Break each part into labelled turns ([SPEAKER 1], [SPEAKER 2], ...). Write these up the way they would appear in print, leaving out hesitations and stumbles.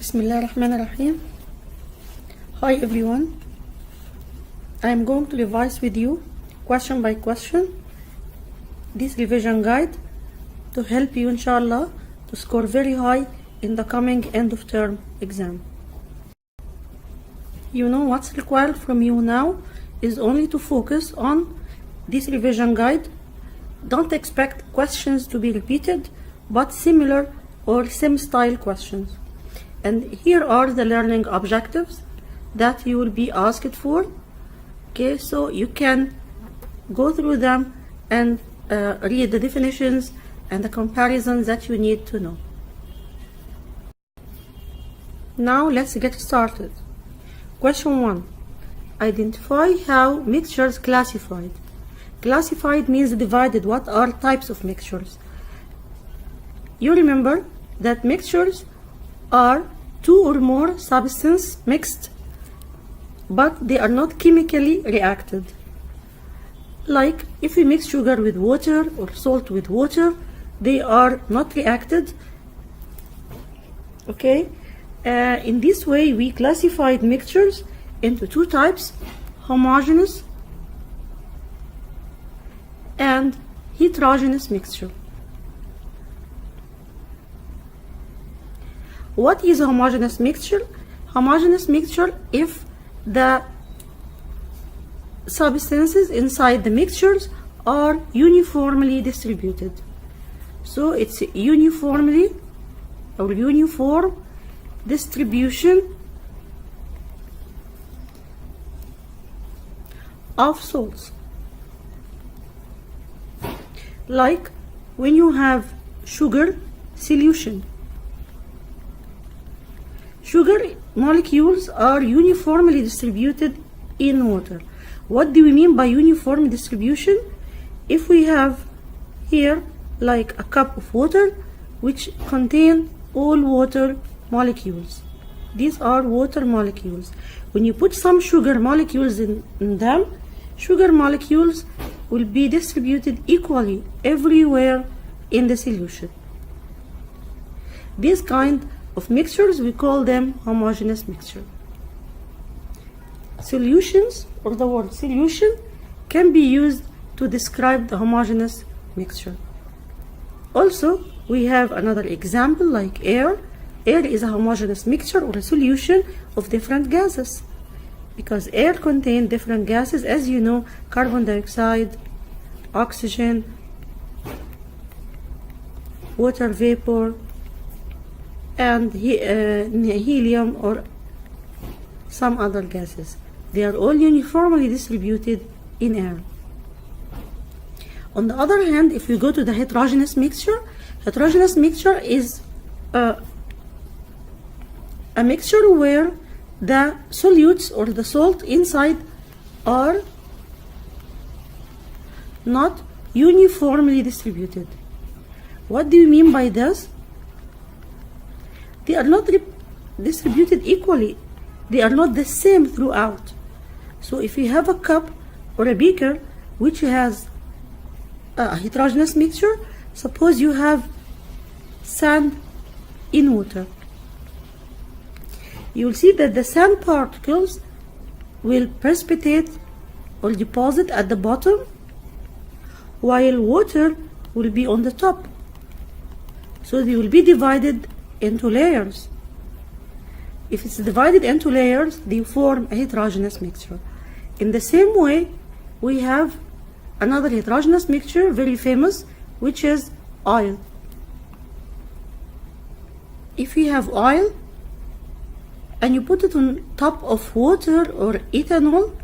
[SPEAKER 1] Bismillah ar-Rahman ar-Rahim. Hi everyone. I am going to revise with you question by question this revision guide to help you inshallah to score very high in the coming end of term exam. You know what's required from you now is only to focus on this revision guide. Don't expect questions to be repeated, but similar or same style questions. And here are the learning objectives that you will be asked for. Okay, so you can go through them and read the definitions and the comparisons that you need to know. Now let's get started. Question 1. Identify how mixtures classified. Classified means divided. What are types of mixtures? You remember that mixtures are two or more substances mixed, but they are not chemically reacted. Like if we mix sugar with water or salt with water, they are not reacted. Okay, in this way we classified mixtures into two types: homogeneous and heterogeneous mixture. What is a homogeneous mixture? Homogeneous mixture if the substances inside the mixtures are uniformly distributed. So it's uniformly or uniform distribution of salts. Like when you have sugar solution. Sugar molecules are uniformly distributed in water. What do we mean by uniform distribution? If we have here like a cup of water which contain all water molecules. These are water molecules. When you put some sugar molecules in them, sugar molecules will be distributed equally everywhere in the solution. This kind of mixtures we call them homogeneous mixture. Solutions, or the word solution, can be used to describe the homogeneous mixture. Also, we have another example like air. Air is a homogeneous mixture or a solution of different gases, because air contains different gases, as you know: carbon dioxide, oxygen, water vapor, and helium or some other gases. They are all uniformly distributed in air. On the other hand, if you go to the heterogeneous mixture is a mixture where the solutes or the salt inside are not uniformly distributed. What do you mean by this? They are not distributed equally. They are not the same throughout. So if you have a cup or a beaker which has a heterogeneous mixture, suppose you have sand in water, you will see that the sand particles will precipitate or deposit at the bottom, while water will be on the top. So they will be divided into layers. If it's divided into layers, they form a heterogeneous mixture. In the same way, we have another heterogeneous mixture, very famous, which is oil. If you have oil and you put it on top of water or ethanol,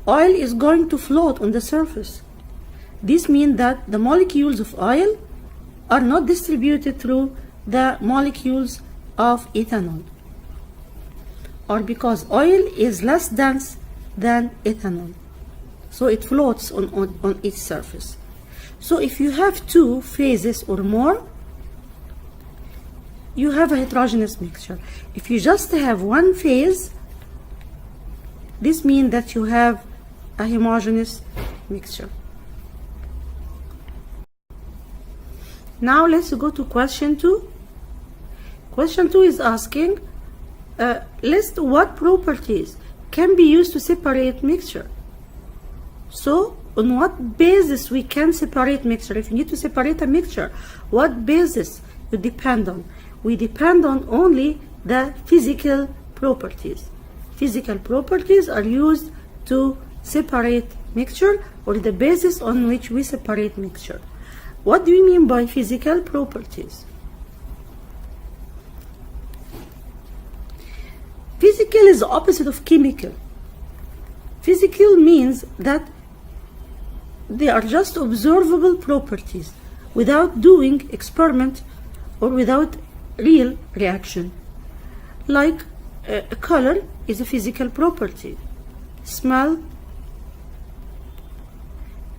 [SPEAKER 1] oil is going to float on the surface. This means that the molecules of oil are not distributed through the molecules of ethanol, or because oil is less dense than ethanol, so it floats on its surface. So if you have two phases or more, you have a heterogeneous mixture. If you just have one phase, this means that you have a homogeneous mixture. Now let's go to question 2. Question 2 is asking, list what properties can be used to separate mixture. So, on what basis we can separate mixture? If you need to separate a mixture, what basis you depend on? We depend on only the physical properties. Physical properties are used to separate mixture, or the basis on which we separate mixture. What do we mean by physical properties? Physical is the opposite of chemical. Physical means that they are just observable properties without doing experiment or without real reaction. Like a color is a physical property. Smell,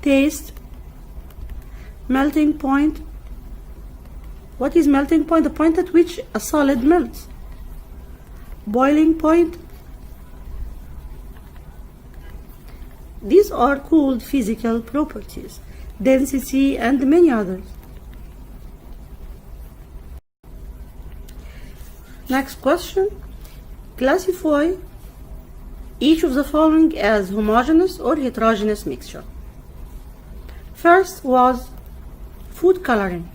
[SPEAKER 1] taste, melting point. What is melting point? The point at which a solid melts. Boiling point. These are called physical properties. Density and many others. Next question. Classify each of the following as homogeneous or heterogeneous mixture. First was food coloring.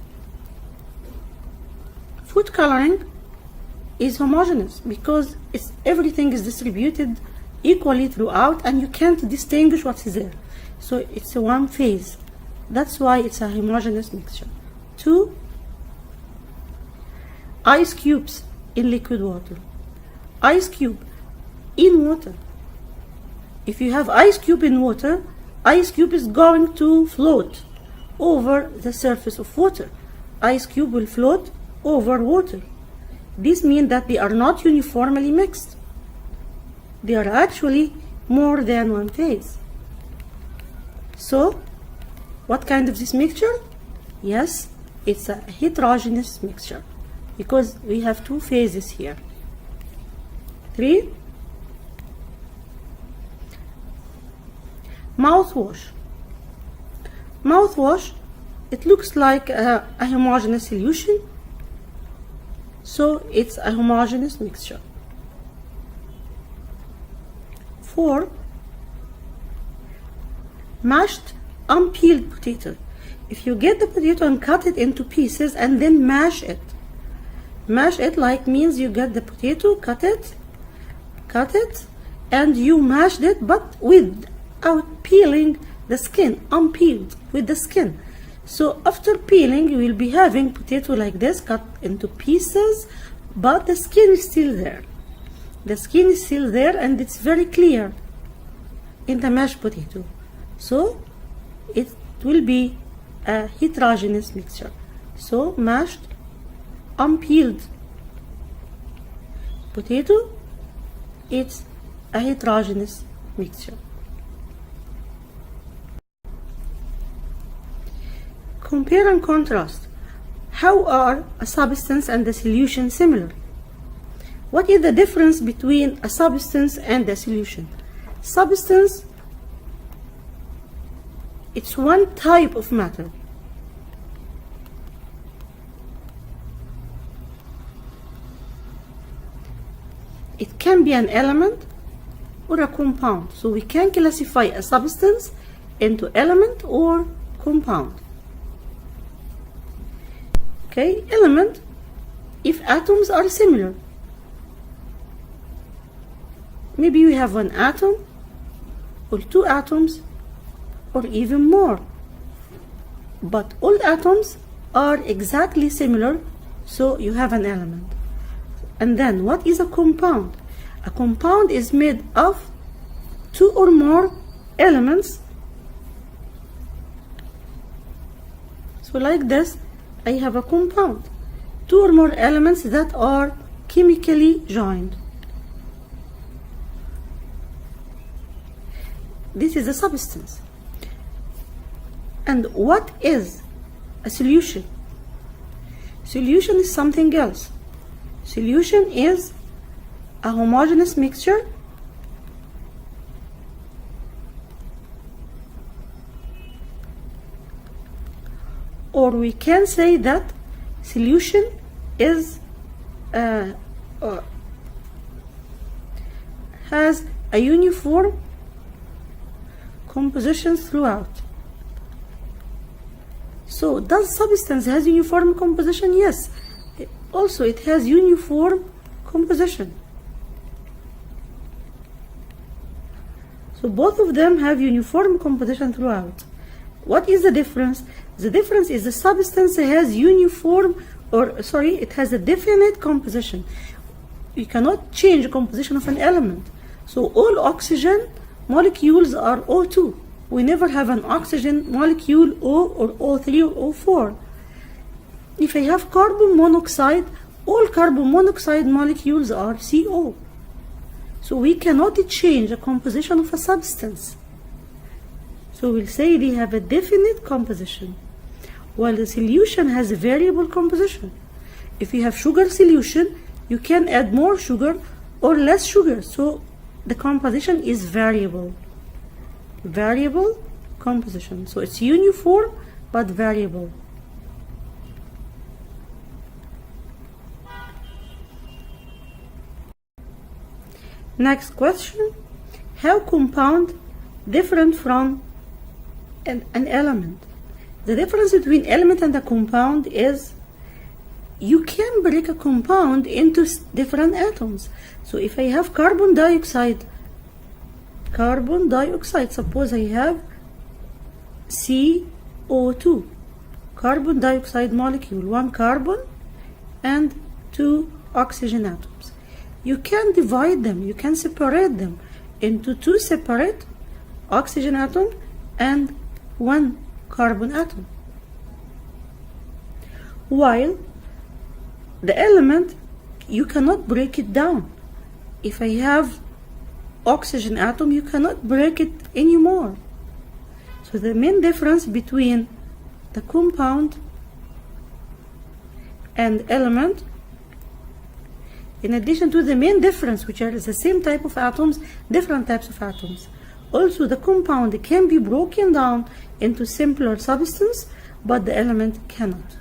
[SPEAKER 1] Food coloring is homogeneous because everything is distributed equally throughout and you can't distinguish what is there. So it's a one phase. That's why it's a homogeneous mixture. 2, ice cubes in liquid water. Ice cube in water. If you have ice cube in water, ice cube is going to float over the surface of water. Ice cube will float over water. This means that they are not uniformly mixed. They are actually more than one phase. So, what kind of this mixture? Yes, it's a heterogeneous mixture because we have two phases here. 3, mouthwash. Mouthwash, it looks like a homogeneous solution, so it's a homogeneous mixture. 4, mashed unpeeled potato. If you get the potato and cut it into pieces and then mash it like means you get the potato, cut it, and you mashed it, but without peeling the skin, unpeeled with the skin. So after peeling, you will be having potato like this, cut into pieces, but the skin is still there. The skin is still there and it's very clear in the mashed potato. So it will be a heterogeneous mixture. So mashed, unpeeled potato, it's a heterogeneous mixture. Compare and contrast. How are a substance and a solution similar? What is the difference between a substance and a solution? Substance, it's one type of matter. It can be an element or a compound. So we can classify a substance into element or compound. Okay, element, if atoms are similar. Maybe you have one atom or two atoms or even more. But all atoms are exactly similar, so you have an element. And then what is a compound? A compound is made of two or more elements. So like this, I have a compound. Two or more elements that are chemically joined. This is a substance. And what is a solution? Solution is something else. Solution is a homogeneous mixture or we can say that solution is has a uniform composition throughout. So does substance has uniform composition? Yes. Also it has uniform composition. So both of them have uniform composition throughout. What is the difference? The difference is the substance has it has a definite composition. You cannot change the composition of an element. So all oxygen molecules are O2. We never have an oxygen molecule O or O3 or O4. If I have carbon monoxide, all carbon monoxide molecules are CO. So we cannot change the composition of a substance. So we'll say they have a definite composition, while the solution has a variable composition. If you have sugar solution, you can add more sugar or less sugar. So the composition is variable. Variable composition. So it's uniform but variable. Next question. How compound different from an element? The difference between element and a compound is you can break a compound into different atoms. So if I have carbon dioxide, suppose I have CO2, carbon dioxide molecule, one carbon and two oxygen atoms. You can divide them, you can separate them into two separate oxygen atom and one carbon atom. While the element, you cannot break it down. If I have oxygen atom, you cannot break it anymore. So the main difference between the compound and element, in addition to the main difference, which are the same type of atoms, different types of atoms. Also, the compound can be broken down into simpler substance, but the element cannot.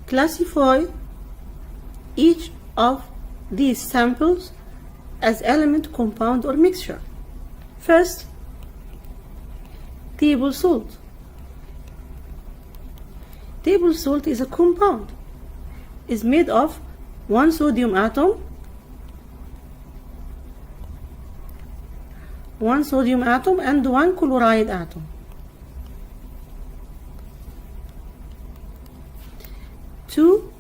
[SPEAKER 1] Classify each of these samples as element, compound, or mixture. First, table salt. Table salt is a compound. Is made of one sodium atom, and one chloride atom. Two,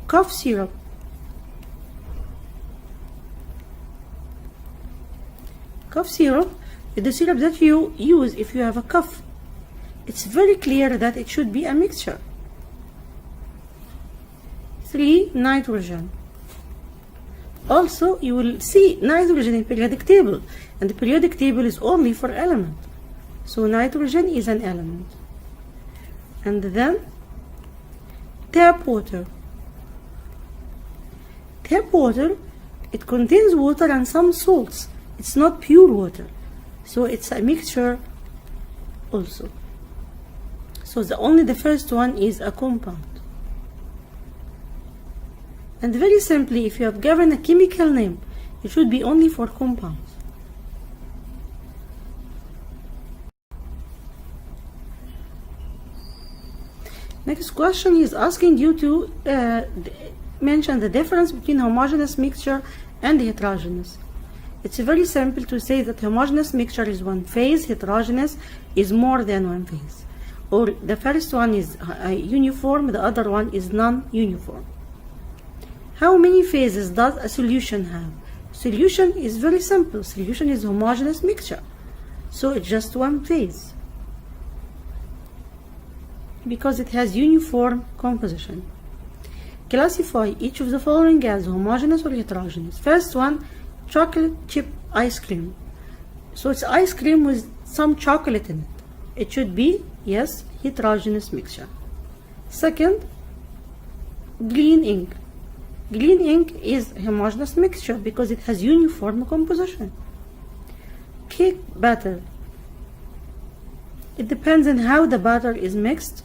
[SPEAKER 1] cough syrup. Cough syrup is the syrup that you use if you have a cough. It's very clear that it should be a mixture. 3, nitrogen. Also, you will see nitrogen in periodic table, and the periodic table is only for element. So nitrogen is an element. And then tap water. Tap water, it contains water and some salts. It's not pure water. So it's a mixture also. So only the first one is a compound. And very simply, if you have given a chemical name, it should be only for compounds. Next question is asking you to mention the difference between homogeneous mixture and heterogeneous. It's very simple to say that homogeneous mixture is one phase, heterogeneous is more than one phase. Or the first one is uniform, the other one is non-uniform. How many phases does a solution have? Solution is very simple. Solution is homogeneous mixture. So it's just one phase, because it has uniform composition. Classify each of the following as homogeneous or heterogeneous. First one, chocolate chip ice cream. So it's ice cream with some chocolate in it. It should be, yes, heterogeneous mixture. Second, green ink. Green ink is homogeneous mixture because it has uniform composition. Cake batter. It depends on how the batter is mixed.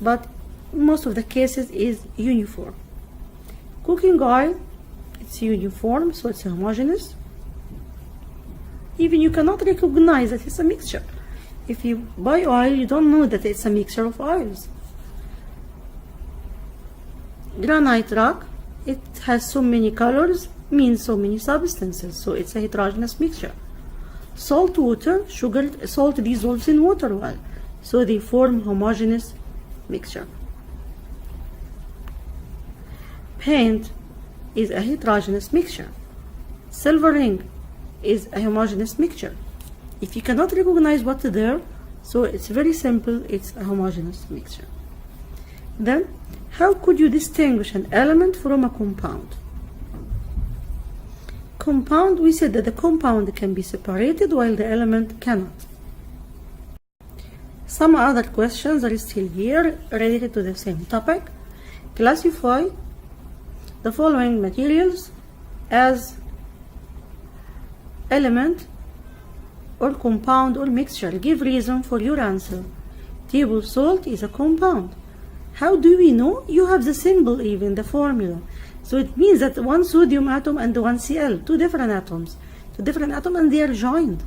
[SPEAKER 1] but most of the cases is uniform. Cooking oil, it's uniform, so it's homogeneous. Even you cannot recognize that it's a mixture. If you buy oil, you don't know that it's a mixture of oils. Granite rock, it has so many colors, means so many substances, so it's a heterogeneous mixture. Salt water, salt dissolves in water well, so they form homogeneous mixture. Paint is a heterogeneous mixture. Silver ring is a homogeneous mixture. If you cannot recognize what's there, so it's very simple, it's a homogeneous mixture. Then, how could you distinguish an element from a compound? Compound, we said that the compound can be separated while the element cannot. Some other questions are still here related to the same topic. Classify the following materials as element or compound or mixture. Give reason for your answer. Table salt is a compound. How do we know? You have the symbol, even the formula. So it means that one sodium atom and one Cl, two different atoms and they are joined.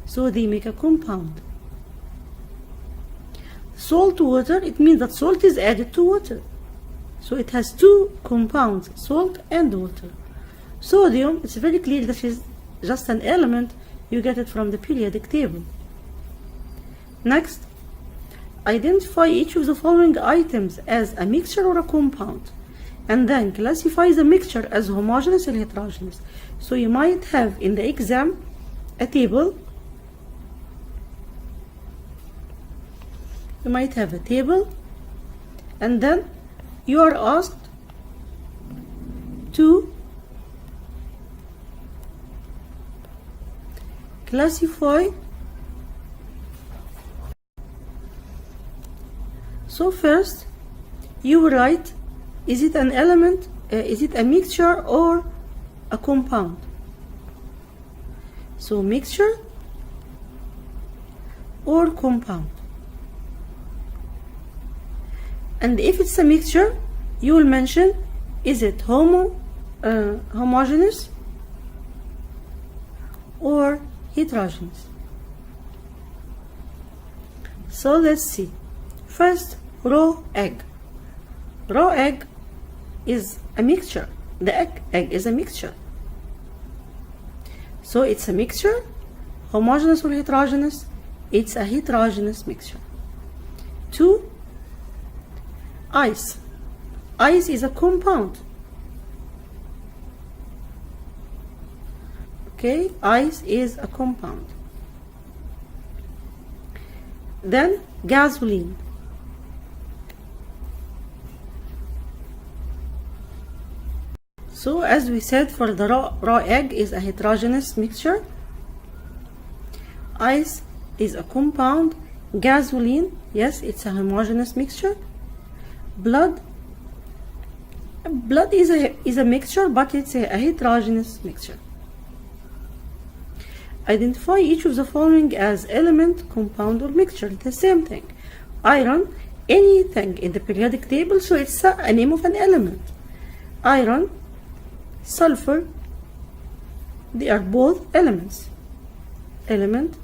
[SPEAKER 1] So they make a compound. Salt water, it means that salt is added to water. So it has two compounds, salt and water. Sodium, it's very clear that is just an element. You get it from the periodic table. Next, identify each of the following items as a mixture or a compound, and then classify the mixture as homogeneous or heterogeneous. So you might have in the exam a table. You might have a table, and then you are asked to classify. So first you write, is it an element, is it a mixture or a compound? So mixture or compound. And if it's a mixture, you will mention, is it homogeneous or heterogeneous? So let's see. First, raw egg. Raw egg is a mixture. The egg is a mixture. So it's a mixture, homogeneous or heterogeneous? It's a heterogeneous mixture. 2, ice. Ice is a compound. Okay, ice is a compound. Then gasoline. So as we said, for the raw egg is a heterogeneous mixture. Ice is a compound. Gasoline, yes, it's a homogeneous mixture. Blood is a mixture, but it's a heterogeneous mixture. Identify each of the following as element, compound, or mixture. The same thing. Iron, anything in the periodic table, so it's a name of an element. Iron, sulfur, they are both elements. Element.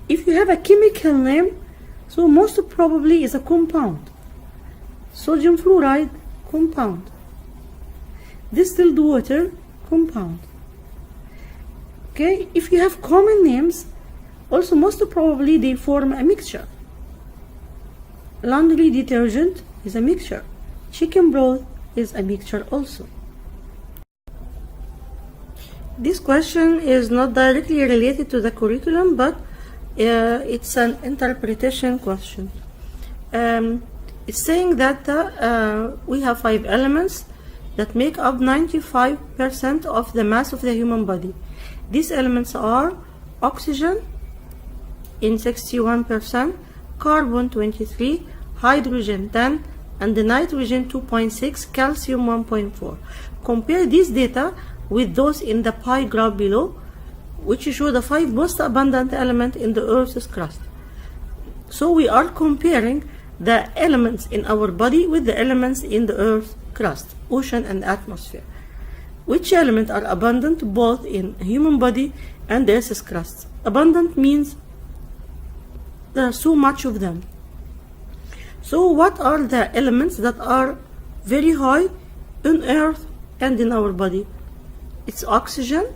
[SPEAKER 1] If you have a chemical name, so most probably is a compound. Sodium fluoride, compound. Distilled water, compound. Okay, if you have common names, also most probably they form a mixture. Laundry detergent is a mixture. Chicken broth is a mixture also. This question is not directly related to the curriculum, but it's an interpretation question. It's saying that we have 5 elements that make up 95% of the mass of the human body. These elements are oxygen in 61%, carbon 23%, hydrogen 10%, and the nitrogen 2.6%, calcium 1.4%. Compare this data with those in the pie graph below, which show the 5 most abundant elements in the Earth's crust. So we are comparing the elements in our body with the elements in the Earth's crust, ocean and atmosphere. Which elements are abundant both in human body and the Earth's crust? Abundant means there are so much of them. So what are the elements that are very high on Earth and in our body? It's oxygen,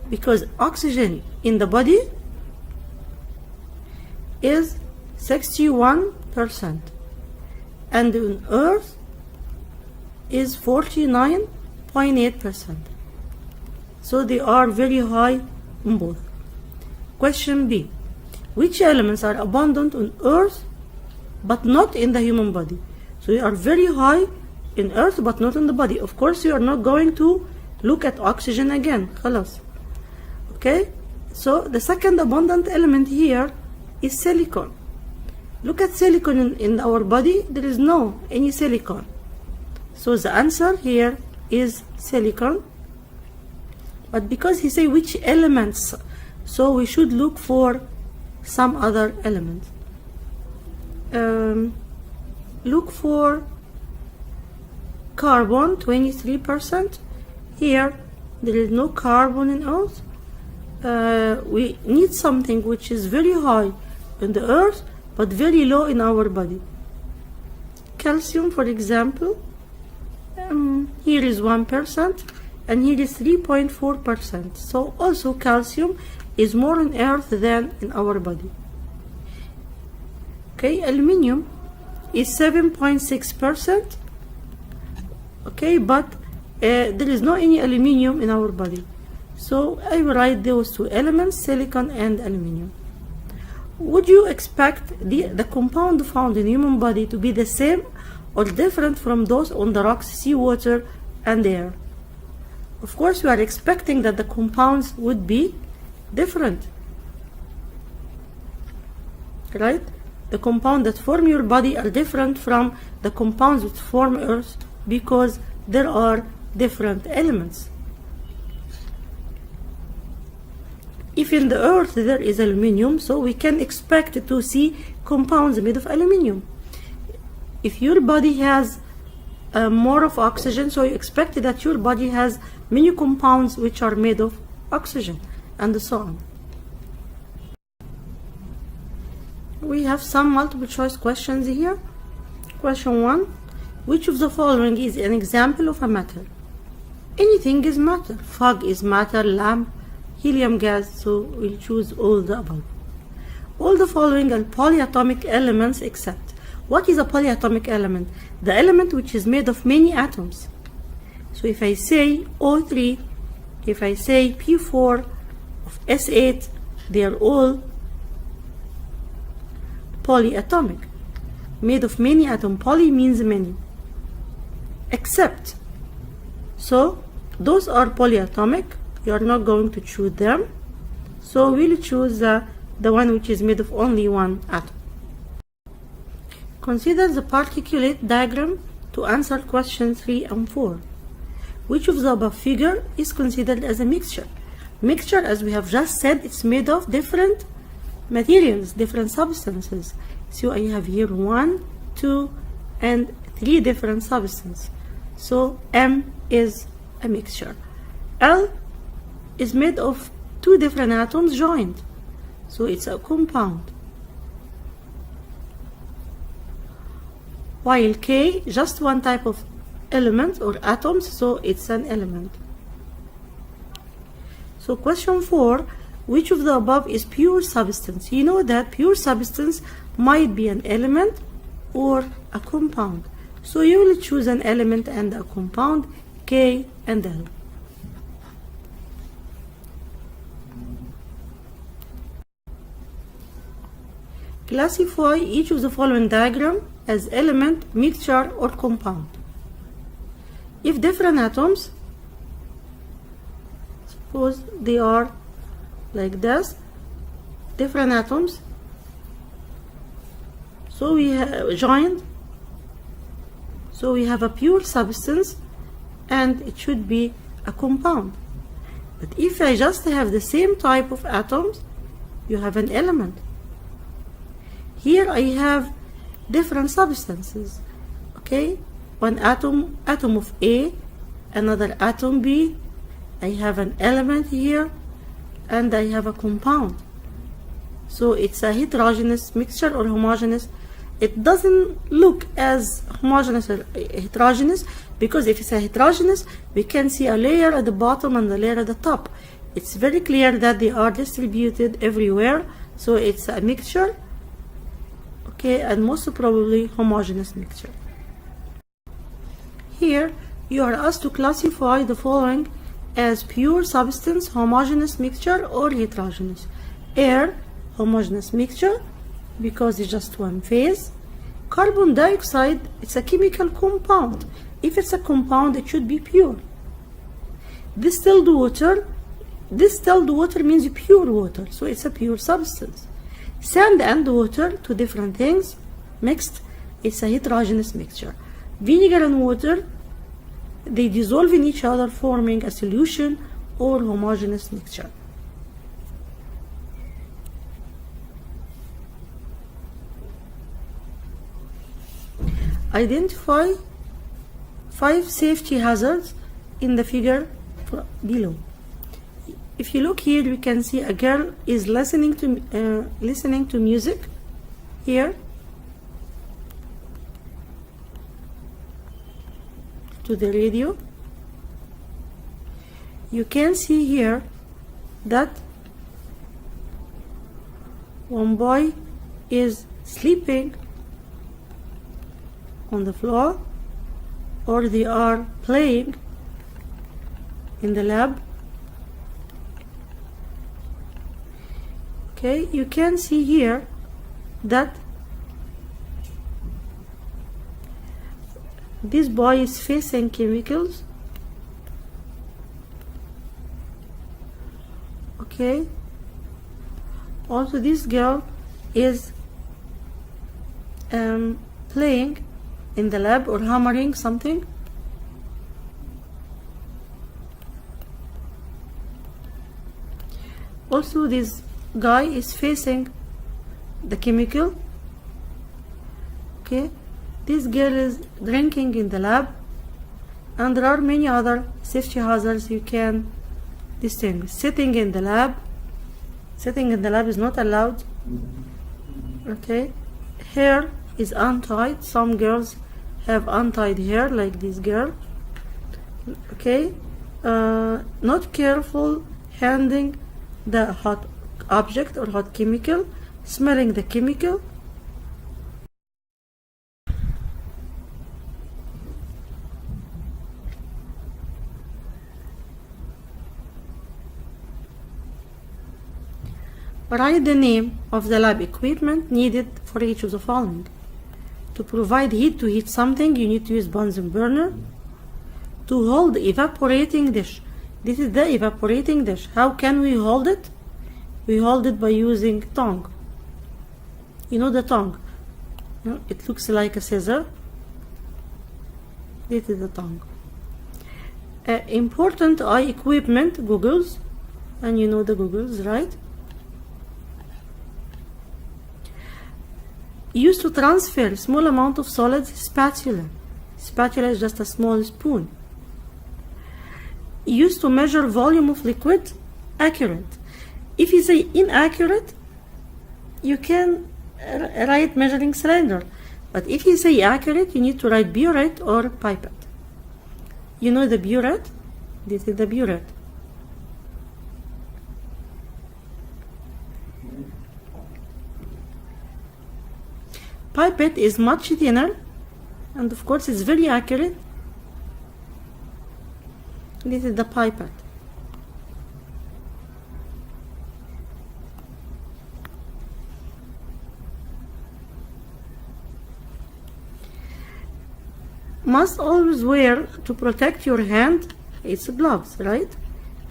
[SPEAKER 1] because oxygen in the body is 61%, and on Earth is 49.8%. So they are very high on both. Question B. Which elements are abundant on Earth but not in the human body? So they are very high in Earth but not in the body. Of course, you are not going to look at oxygen again. خلاص. Okay? So the second abundant element here is silicon. Look at silicon in our body. There is no any silicon. So the answer here is silicon. But because he say which elements, so we should look for some other elements. Look for carbon, 23%. Here there is no carbon in Earth. We need something which is very high in the Earth but very low in our body. Calcium, for example, here is 1% and here is 3.4%. So also calcium is more on Earth than in our body. Okay, aluminium is 7.6%. Okay, but there is no any aluminium in our body. So I will write those two elements, silicon and aluminium. Would you expect the compound found in human body to be the same or different from those on the rocks, seawater, and air? Of course, we are expecting that the compounds would be different, right? The compounds that form your body are different from the compounds that form Earth because there are different elements. If in the Earth there is aluminium, so we can expect to see compounds made of aluminium. If your body has more of oxygen, so you expect that your body has many compounds which are made of oxygen, and so on. We have some multiple choice questions here. Question 1. Which of the following is an example of a matter? Anything is matter. Fog is matter, lamp, helium gas, so we'll choose all the above. All the following are polyatomic elements except. What is a polyatomic element? The element which is made of many atoms. So if I say O3, if I say P4 of S8, they are all polyatomic, made of many atoms. Poly means many. Except. So those are polyatomic. You are not going to choose them. So we'll choose the one which is made of only one atom. Consider the particulate diagram to answer questions 3 and 4. Which of the above figure is considered as a mixture? Mixture, as we have just said, it's made of different materials, different substances. So I have here 1, 2, and 3 different substances. So M is a mixture. L is made of 2 different atoms joined. So it's a compound. While K, just one type of element or atoms, so it's an element. So question 4, which of the above is pure substance? You know that pure substance might be an element or a compound. So you will choose an element and a compound, K and L. Classify each of the following diagram as element, mixture, or compound. If different atoms, suppose they are like this, different atoms, so we have joined, so we have a pure substance and it should be a compound. But if I just have the same type of atoms, you have an element. Here I have different substances. Okay, one atom of A, another atom B. I have an element here, and I have a compound. So it's a heterogeneous mixture or homogeneous. It doesn't look as homogeneous or heterogeneous, because if it's a heterogeneous, we can see a layer at the bottom and a layer at the top. It's very clear that they are distributed everywhere, so it's a mixture, okay, and most probably homogeneous mixture. Here you are asked to classify the following as pure substance, homogeneous mixture, or heterogeneous. Air, homogeneous mixture, because it's just one phase. Carbon dioxide, it's a chemical compound. If it's a compound, it should be pure. Distilled water means pure water, so it's a pure substance. Sand and water, two different things mixed, it's a heterogeneous mixture. Vinegar and water, they dissolve in each other, forming a solution or homogeneous mixture. Identify 5 safety hazards in the figure below. If you look here, we can see a girl is listening to music here, to the radio. You can see here that one boy is sleeping on the floor, or they are playing in the lab. Okay, you can see here that this boy is facing chemicals. Okay, also this girl is playing in the lab or hammering something. Also this guy is facing the chemical. Okay, this girl is drinking in the lab, and there are many other safety hazards you can distinguish. Sitting in the lab is not allowed. Okay, hair is untied. Some girls have untied hair, like this girl. Okay, not careful handling the hot object or hot chemical, smelling the chemical. Write the name of the lab equipment needed for each of the following. To provide heat to heat something, you need to use Bunsen burner. To hold the evaporating dish, this is the evaporating dish. How can we hold it? We hold it by using tongue. You know the tongue? It looks like a scissor. This is the tongue. Important eye equipment, goggles, and you know the goggles, right? Used to transfer small amount of solids, spatula. Spatula is just a small spoon. Used to measure volume of liquid, accurate. If you say inaccurate, you can write measuring cylinder. But if you say accurate, you need to write burette or pipette. You know the burette? This is the burette. Pipette is much thinner, and of course it's very accurate. This is the pipette. Must always wear to protect your hand. It's gloves, right?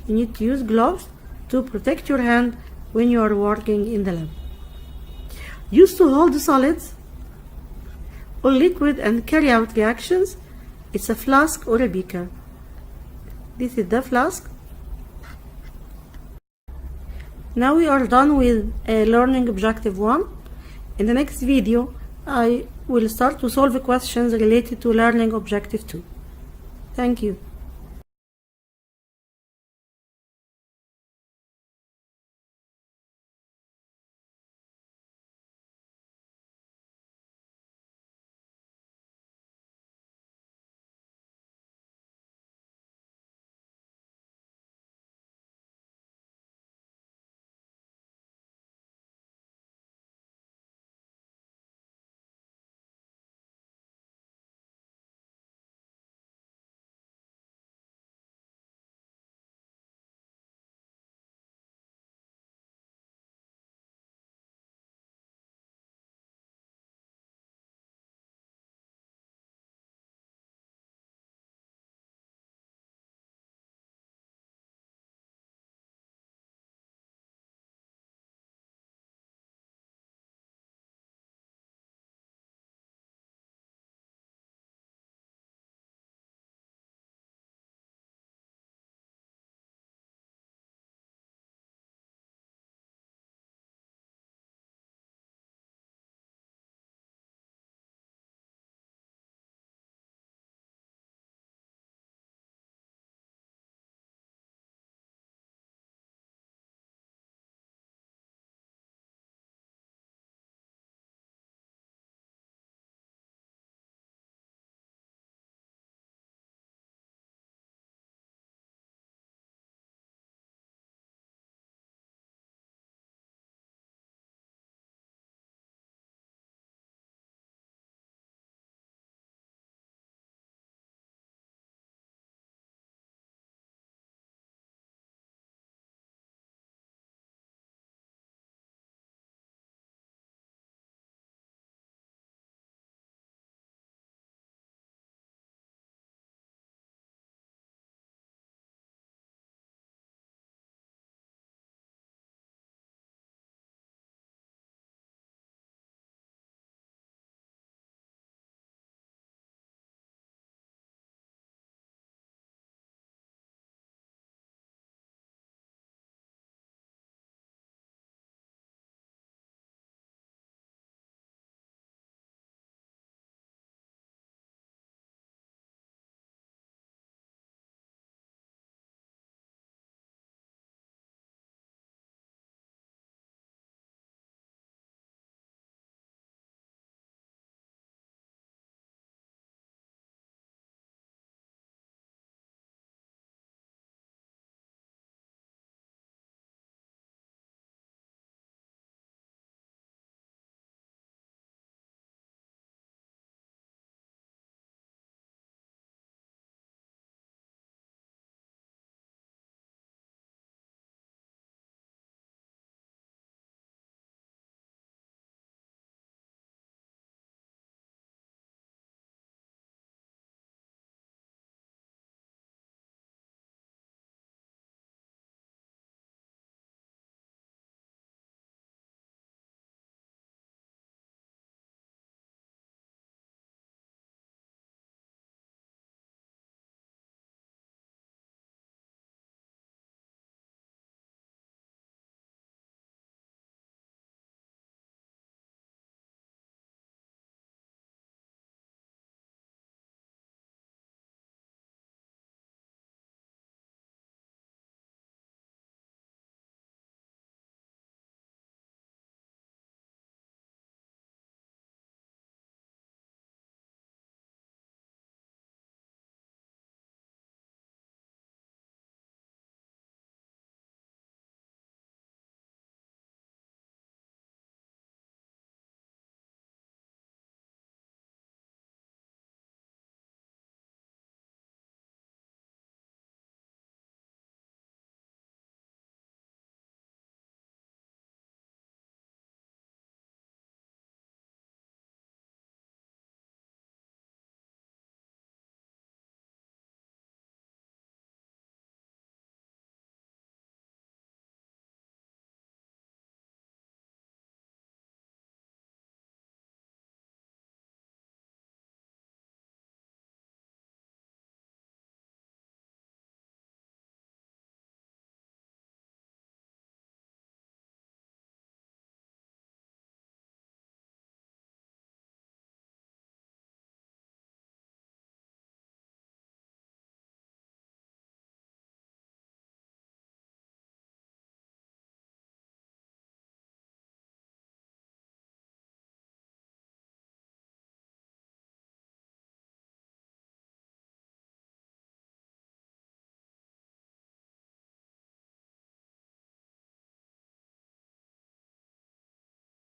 [SPEAKER 1] You need to use gloves to protect your hand when you are working in the lab. Used to hold solids or liquid and carry out reactions. It's a flask or a beaker. This is the flask. Now we are done with learning objective 1. In the next video, I will start to solve questions related to learning objective 2. Thank you.